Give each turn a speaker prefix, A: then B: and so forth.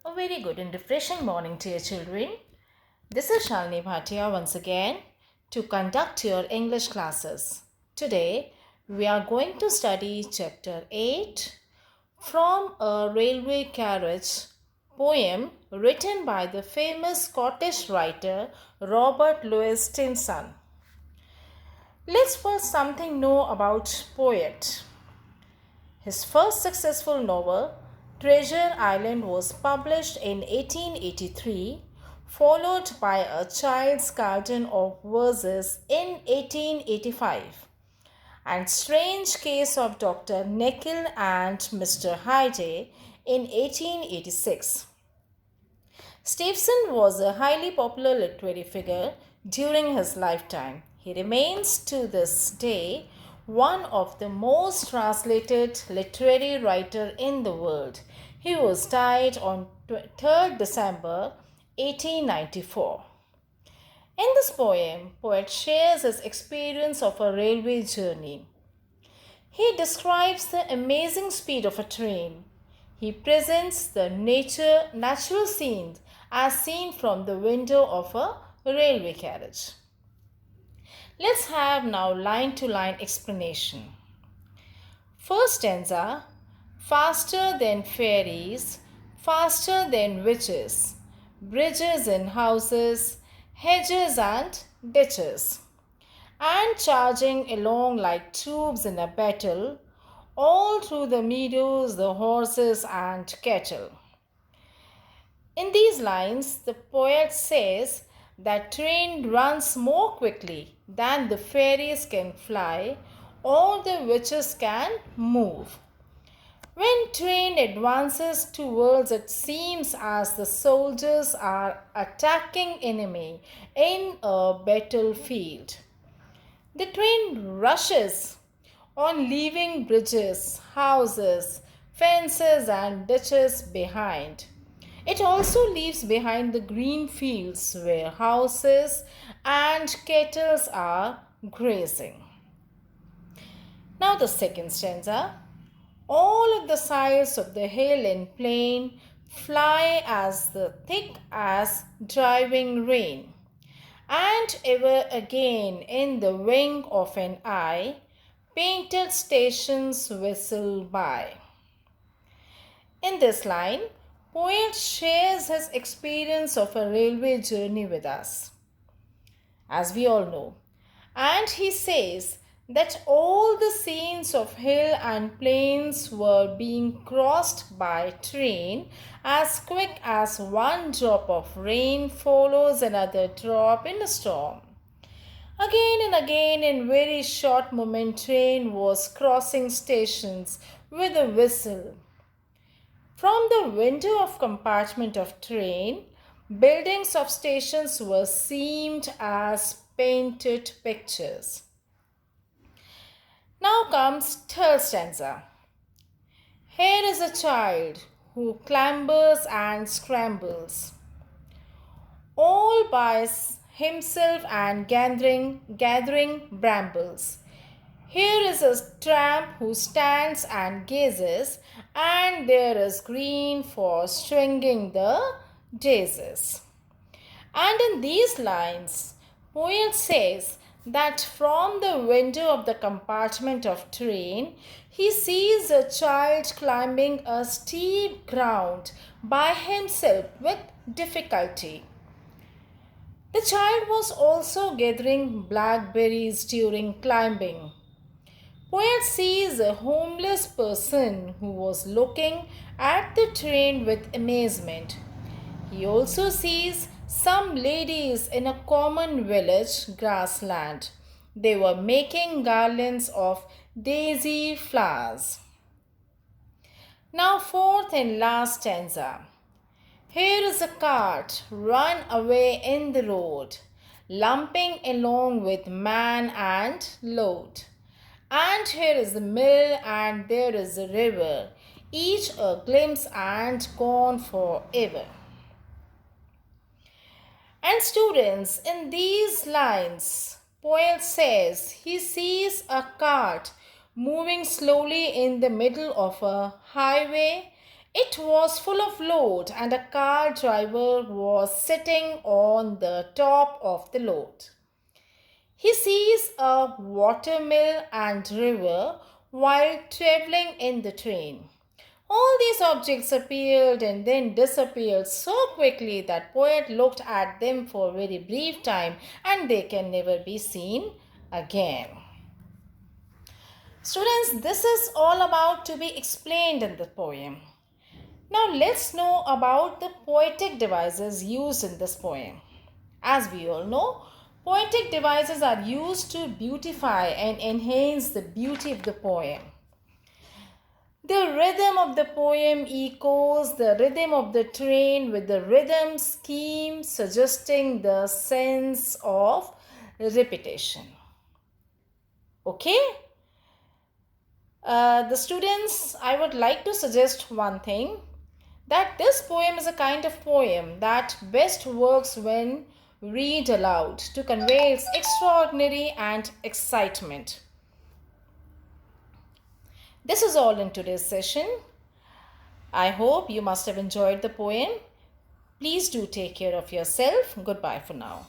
A: A very good and refreshing morning to your children. This is Shalini Bhatia once again to conduct your English classes. Today we are going to study chapter 8 from a railway carriage poem written by the famous Scottish writer Robert Louis Stevenson. Let's first something know about poet. His first successful novel, Treasure Island, was published in 1883, followed by A Child's Garden of Verses in 1885, and Strange Case of Dr. Jekyll and Mr. Hyde in 1886. Stevenson was a highly popular literary figure during his lifetime. He remains to this day one of the most translated literary writer in the world. He was died on 3rd December 1894. In this poem, poet shares his experience of a railway journey. He describes the amazing speed of a train. He presents the natural scenes as seen from the window of a railway carriage. Let's have now line to line explanation. First stanza: faster than fairies, faster than witches, bridges and houses, hedges and ditches, and charging along like troops in a battle, all through the meadows, the horses and cattle. In these lines, the poet says that train runs more quickly than the fairies can fly or the witches can move. When train advances towards, it seems as the soldiers are attacking enemy in a battlefield. The train rushes on, leaving bridges, houses, fences and ditches behind. It also leaves behind the green fields where houses and cattle are grazing. Now the second stanza. All of the sides of the hill and plain fly as thick as driving rain, and ever again in the wink of an eye, painted stations whistle by. In this line, poet shares his experience of a railway journey with us, as we all know. And he says that all the scenes of hill and plains were being crossed by train as quick as one drop of rain follows another drop in a storm. Again and again, in very short moment, train was crossing stations with a whistle. From the window of compartment of train, buildings of stations were seen as painted pictures. Now comes third stanza. Here is a child who clambers and scrambles, all by himself and gathering brambles. Here is a tramp who stands and gazes, and there is green for stringing the daisies. And in these lines, poet says that from the window of the compartment of train, he sees a child climbing a steep ground by himself with difficulty. The child was also gathering blackberries during climbing. Poet sees a homeless person who was looking at the train with amazement. He also sees some ladies in a common village grassland. They were making garlands of daisy flowers. Now fourth and last stanza. Here is a cart run away in the road, lumping along with man and load. And here is the mill and there is a river, each a glimpse and gone forever. And students, in these lines, poet says he sees a cart moving slowly in the middle of a highway It was full of load, and a car driver was sitting on the top of the load. He sees a watermill and river while traveling in the train. All these objects appeared and then disappeared so quickly that poet looked at them for a very brief time and they can never be seen again. Students, this is all about to be explained in the poem. Now let's know about the poetic devices used in this poem. As we all know, poetic devices are used to beautify and enhance the beauty of the poem. The rhythm of the poem echoes the rhythm of the train with the rhythm scheme suggesting the sense of repetition. Okay? The students, I would like to suggest one thing, that this poem is a kind of poem that best works when read aloud to convey its extraordinary and excitement. This is all in today's session. I hope you must have enjoyed the poem. Please do take care of yourself. Goodbye for now.